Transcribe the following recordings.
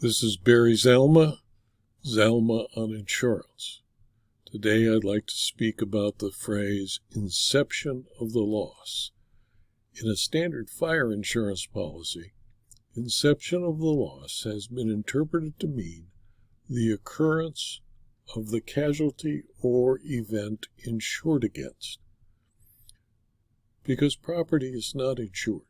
This is Barry Zalma on insurance. Today I'd like to speak about the phrase inception of the loss. In a standard fire insurance policy, inception of the loss has been interpreted to mean the occurrence of the casualty or event insured against. Because property is not insured,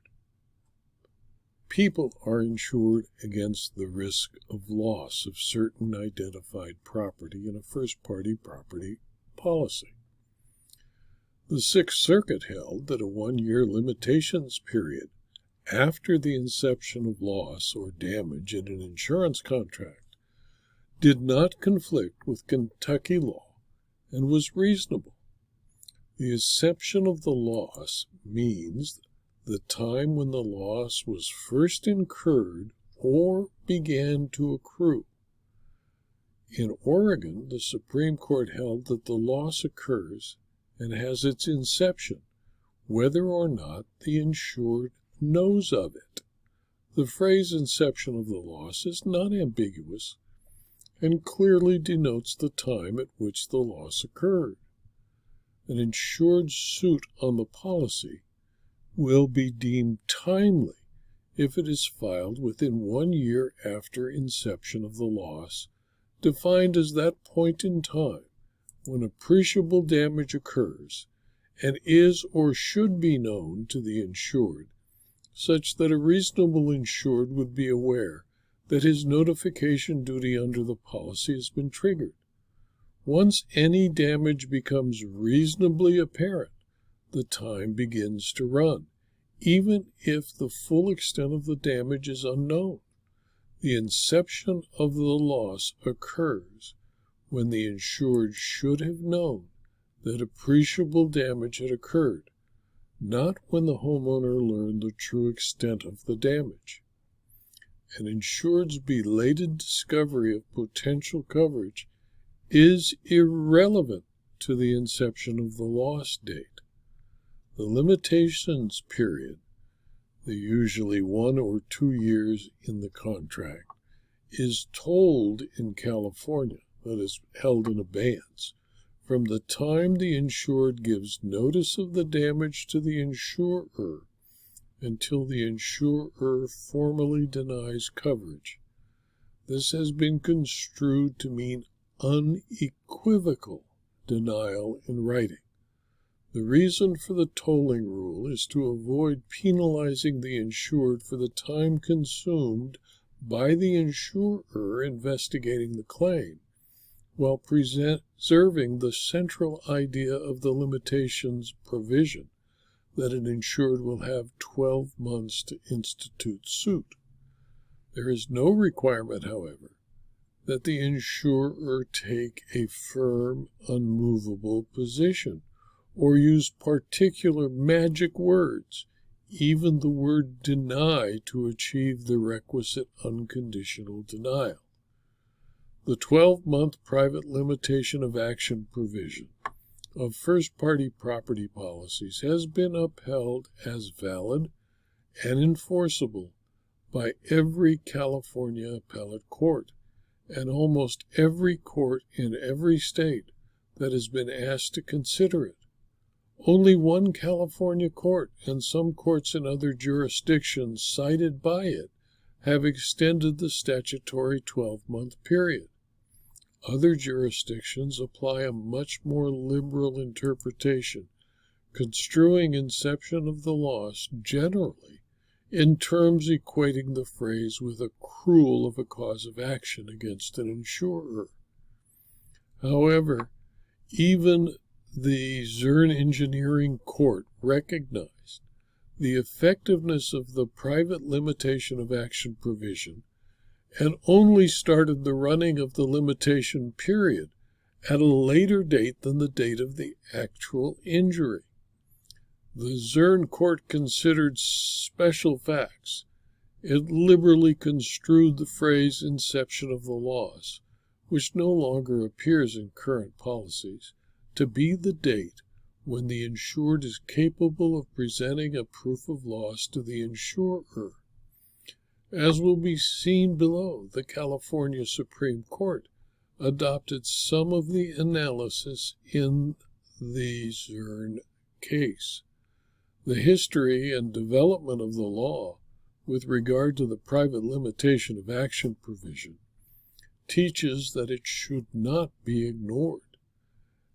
people are insured against the risk of loss of certain identified property in a first-party property policy. The Sixth Circuit held that a one-year limitations period after the inception of loss or damage in an insurance contract did not conflict with Kentucky law and was reasonable. The inception of the loss means the time when the loss was first incurred or began to accrue. In Oregon, the Supreme Court held that the loss occurs and has its inception, whether or not the insured knows of it. The phrase inception of the loss is not ambiguous and clearly denotes the time at which the loss occurred. An insured suit on the policy will be deemed timely if it is filed within 1 year after inception of the loss, defined as that point in time when appreciable damage occurs and is or should be known to the insured, such that a reasonable insured would be aware that his notification duty under the policy has been triggered. Once any damage becomes reasonably apparent, the time begins to run, even if the full extent of the damage is unknown. The inception of the loss occurs when the insured should have known that appreciable damage had occurred, not when the homeowner learned the true extent of the damage. An insured's belated discovery of potential coverage is irrelevant to the inception of the loss date. The limitations period, the usually 1 or 2 years in the contract, is tolled in California, that is, held in abeyance, from the time the insured gives notice of the damage to the insurer until the insurer formally denies coverage. This has been construed to mean unequivocal denial in writing. The reason for the tolling rule is to avoid penalizing the insured for the time consumed by the insurer investigating the claim, while preserving the central idea of the limitations provision that an insured will have 12 months to institute suit. There is no requirement, however, that the insurer take a firm, unmovable position or use particular magic words, even the word deny, to achieve the requisite unconditional denial. The 12-month private limitation of action provision of first-party property policies has been upheld as valid and enforceable by every California appellate court and almost every court in every state that has been asked to consider it. Only one California court and some courts in other jurisdictions cited by it have extended the statutory 12-month period. Other jurisdictions apply a much more liberal interpretation, construing inception of the loss generally in terms equating the phrase with accrual of a cause of action against an insurer. However, even the Zurn Engineering Court recognized the effectiveness of the private limitation of action provision and only started the running of the limitation period at a later date than the date of the actual injury. The Zurn Court considered special facts. It liberally construed the phrase inception of the loss, which no longer appears in current policies, to be the date when the insured is capable of presenting a proof of loss to the insurer. As will be seen below, the California Supreme Court adopted some of the analysis in the Zurn case. The history and development of the law with regard to the private limitation of action provision teaches that it should not be ignored.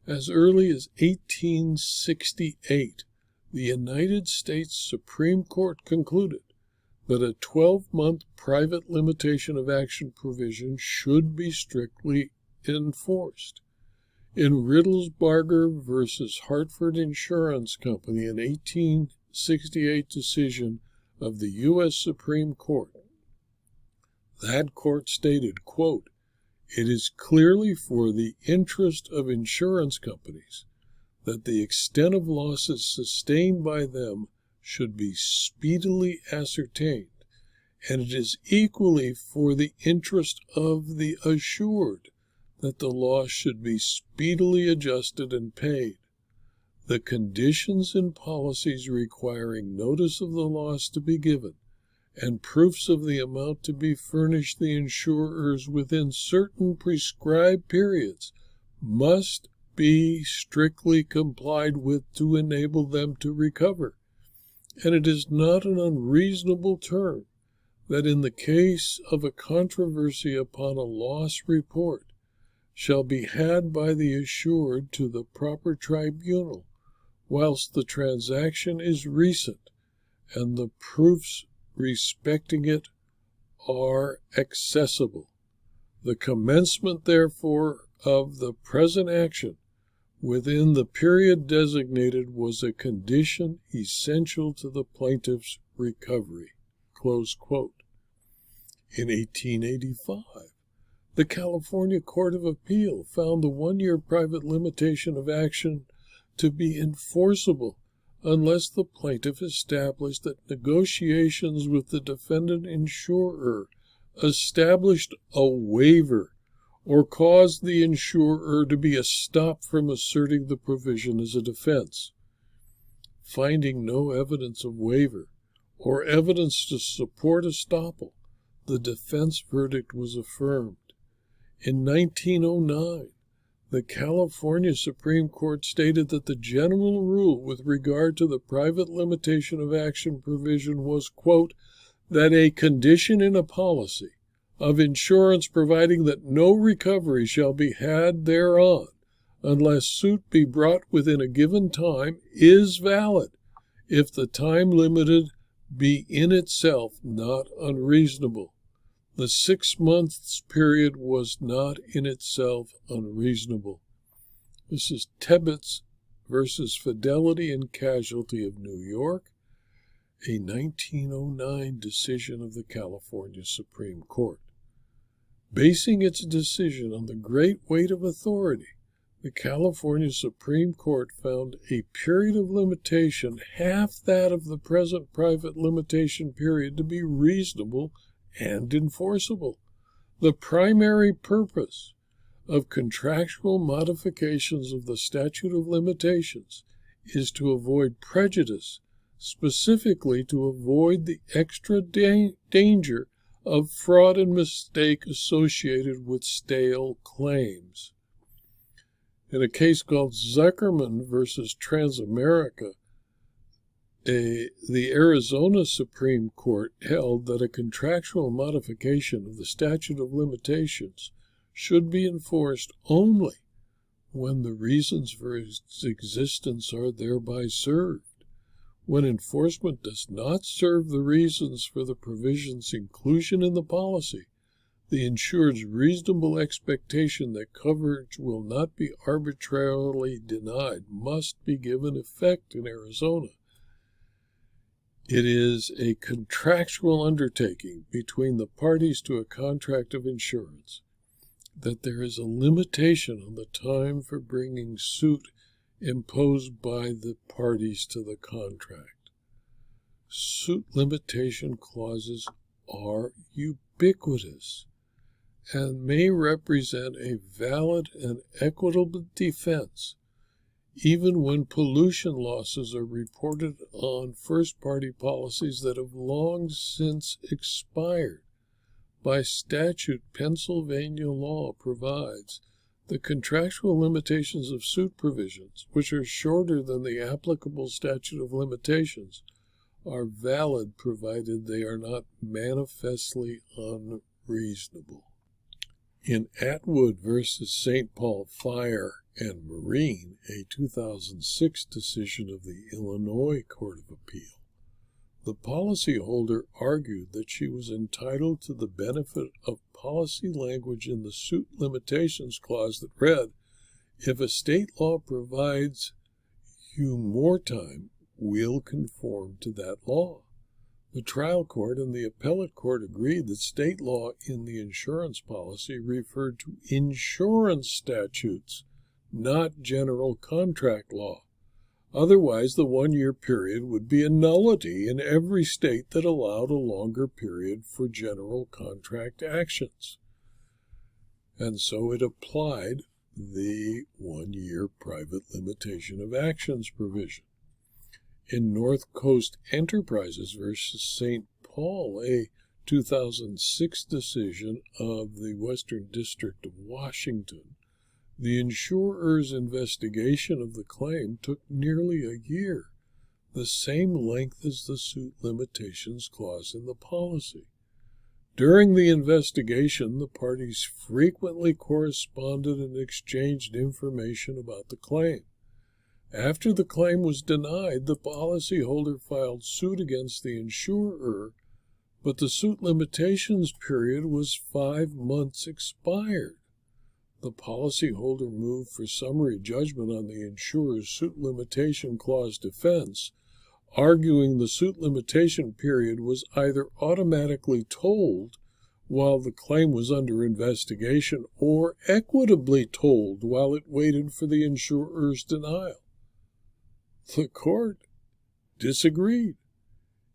As early as 1868, the United States Supreme Court concluded that a 12-month private limitation of action provision should be strictly enforced. In Riddlesbarger versus Hartford Insurance Company, an 1868 decision of the U.S. Supreme Court, that court stated, quote, "It is clearly for the interest of insurance companies that the extent of losses sustained by them should be speedily ascertained, and it is equally for the interest of the assured that the loss should be speedily adjusted and paid. The conditions in policies requiring notice of the loss to be given and proofs of the amount to be furnished the insurers within certain prescribed periods must be strictly complied with to enable them to recover, and it is not an unreasonable term that in the case of a controversy upon a loss report shall be had by the assured to the proper tribunal, whilst the transaction is recent and the proofs respecting it are accessible. The commencement, therefore, of the present action within the period designated was a condition essential to the plaintiff's recovery." Close quote. In 1885, the California Court of Appeal found the 1-year private limitation of action to be enforceable unless the plaintiff established that negotiations with the defendant insurer established a waiver or caused the insurer to be stopped from asserting the provision as a defense. Finding no evidence of waiver or evidence to support estoppel, the defense verdict was affirmed. In 1909, the California Supreme Court stated that the general rule with regard to the private limitation of action provision was, quote, "that a condition in a policy of insurance providing that no recovery shall be had thereon unless suit be brought within a given time is valid, if the time limited be in itself not unreasonable. The 6 months period was not in itself unreasonable." This is Tebbets versus Fidelity and Casualty of New York, a 1909 decision of the California Supreme Court. Basing its decision on the great weight of authority, the California Supreme Court found a period of limitation half that of the present private limitation period to be reasonable and enforceable. The primary purpose of contractual modifications of the statute of limitations is to avoid prejudice, specifically to avoid the extra danger of fraud and mistake associated with stale claims. In a case called Zuckerman versus Transamerica, the Arizona Supreme Court held that a contractual modification of the statute of limitations should be enforced only when the reasons for its existence are thereby served. When enforcement does not serve the reasons for the provision's inclusion in the policy, the insured's reasonable expectation that coverage will not be arbitrarily denied must be given effect in Arizona. It is a contractual undertaking between the parties to a contract of insurance that there is a limitation on the time for bringing suit imposed by the parties to the contract. Suit limitation clauses are ubiquitous and may represent a valid and equitable defense even when pollution losses are reported on first-party policies that have long since expired. By statute, Pennsylvania law provides the contractual limitations of suit provisions, which are shorter than the applicable statute of limitations, are valid provided they are not manifestly unreasonable. In Atwood v. St. Paul Fire and Marine, a 2006 decision of the Illinois Court of Appeal, the policyholder argued that she was entitled to the benefit of policy language in the suit limitations clause that read, "If a state law provides you more time, we'll conform to that law." The trial court and the appellate court agreed that state law in the insurance policy referred to insurance statutes, not general contract law. Otherwise, the 1-year period would be a nullity in every state that allowed a longer period for general contract actions. And so it applied the 1-year private limitation of actions provision. In North Coast Enterprises v. St. Paul, a 2006 decision of the Western District of Washington, the insurer's investigation of the claim took nearly a year, the same length as the suit limitations clause in the policy. During the investigation, the parties frequently corresponded and exchanged information about the claim. After the claim was denied, the policyholder filed suit against the insurer, but the suit limitations period was 5 months expired. The policyholder moved for summary judgment on the insurer's suit limitation clause defense, arguing the suit limitation period was either automatically tolled while the claim was under investigation or equitably tolled while it waited for the insurer's denial. The court disagreed.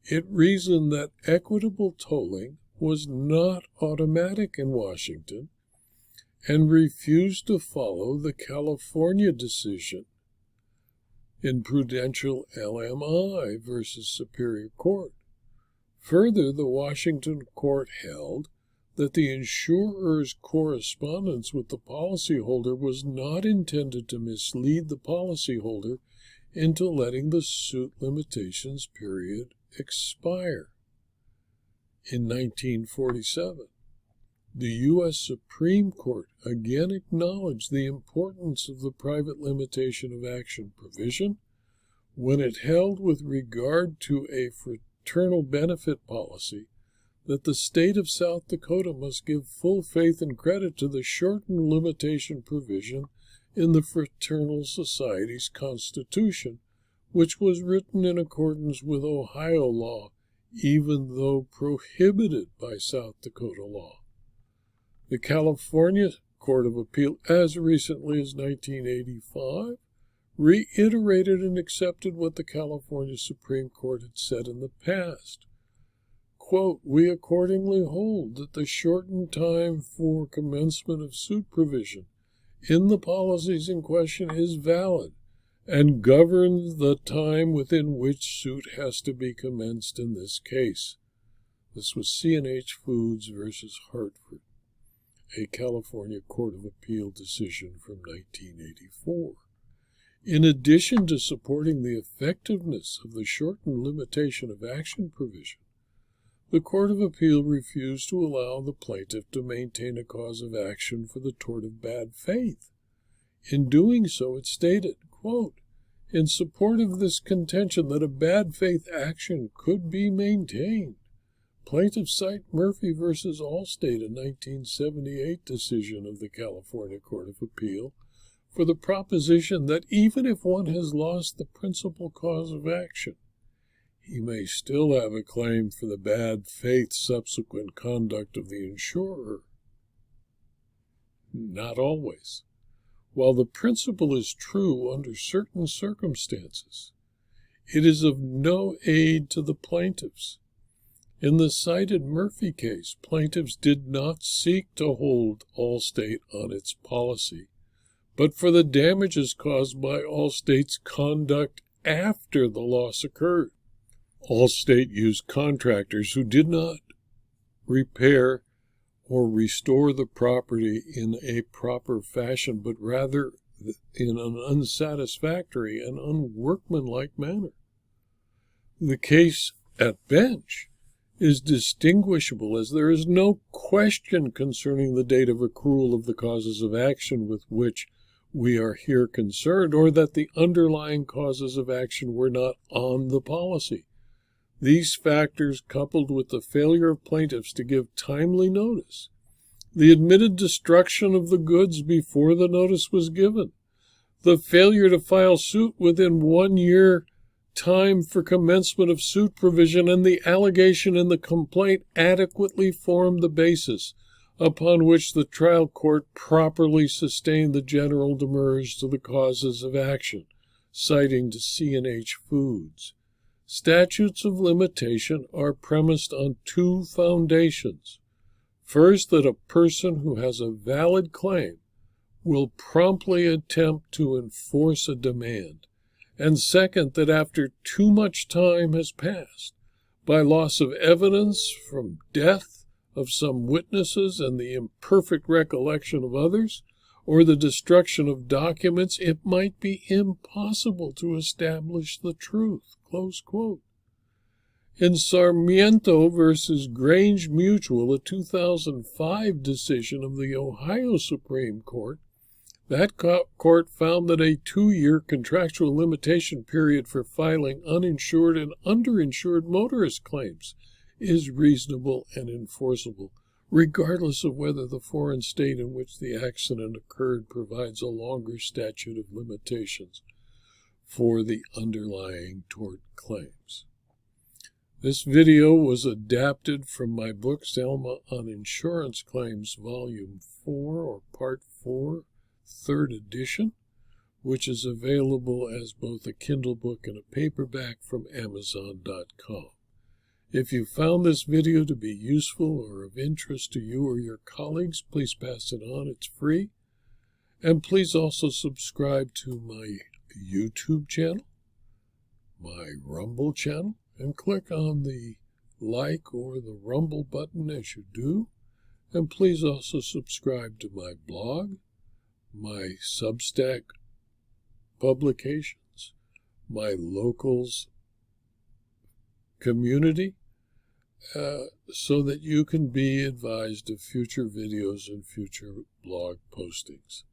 It reasoned that equitable tolling was not automatic in Washington and refused to follow the California decision in Prudential LMI v. Superior Court. Further, the Washington court held that the insurer's correspondence with the policyholder was not intended to mislead the policyholder into letting the suit limitations period expire. In 1947, the U.S. Supreme Court again acknowledged the importance of the private limitation of action provision when it held with regard to a fraternal benefit policy that the state of South Dakota must give full faith and credit to the shortened limitation provision in the Fraternal Society's Constitution, which was written in accordance with Ohio law, even though prohibited by South Dakota law. The California Court of Appeal, as recently as 1985, reiterated and accepted what the California Supreme Court had said in the past. Quote, "We accordingly hold that the shortened time for commencement of suit provision in the policies in question is valid and governs the time within which suit has to be commenced in this case." This was C&H Foods versus Hartford, a California Court of Appeal decision from 1984. In addition to supporting the effectiveness of the shortened limitation of action provision, the Court of Appeal refused to allow the plaintiff to maintain a cause of action for the tort of bad faith. In doing so, it stated, quote, "In support of this contention that a bad faith action could be maintained, plaintiffs cite Murphy v. Allstate, a 1978 decision of the California Court of Appeal, for the proposition that even if one has lost the principal cause of action, he may still have a claim for the bad faith subsequent conduct of the insurer. Not always. While the principle is true under certain circumstances, it is of no aid to the plaintiffs. In the cited Murphy case, plaintiffs did not seek to hold Allstate on its policy, but for the damages caused by Allstate's conduct after the loss occurred. Allstate used contractors who did not repair or restore the property in a proper fashion, but rather in an unsatisfactory and unworkmanlike manner. The case at bench is distinguishable, as there is no question concerning the date of accrual of the causes of action with which we are here concerned, or that the underlying causes of action were not on the policy. These factors, coupled with the failure of plaintiffs to give timely notice, the admitted destruction of the goods before the notice was given, the failure to file suit within 1 year time for commencement of suit provision, and the allegation in the complaint adequately formed the basis upon which the trial court properly sustained the general demurrage to the causes of action, citing to C&H Foods. Statutes of limitation are premised on 2 foundations. First, that a person who has a valid claim will promptly attempt to enforce a demand. And second, that after too much time has passed, by loss of evidence from death of some witnesses and the imperfect recollection of others, or the destruction of documents, it might be impossible to establish the truth." Close quote. In Sarmiento v. Grange Mutual, a 2005 decision of the Ohio Supreme Court, that court found that a 2-year contractual limitation period for filing uninsured and underinsured motorist claims is reasonable and enforceable, regardless of whether the foreign state in which the accident occurred provides a longer statute of limitations for the underlying tort claims. This video was adapted from my book, Selma on Insurance Claims, Volume 4, or Part 4, 3rd edition, which is available as both a Kindle book and a paperback from Amazon.com. If you found this video to be useful or of interest to you or your colleagues, please pass it on. It's free. And please also subscribe to my YouTube channel, my Rumble channel, and click on the like or the Rumble button as you do. And please also subscribe to my blog, my Substack publications, my locals community, so that you can be advised of future videos and future blog postings.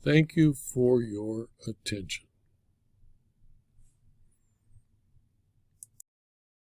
Thank you for your attention.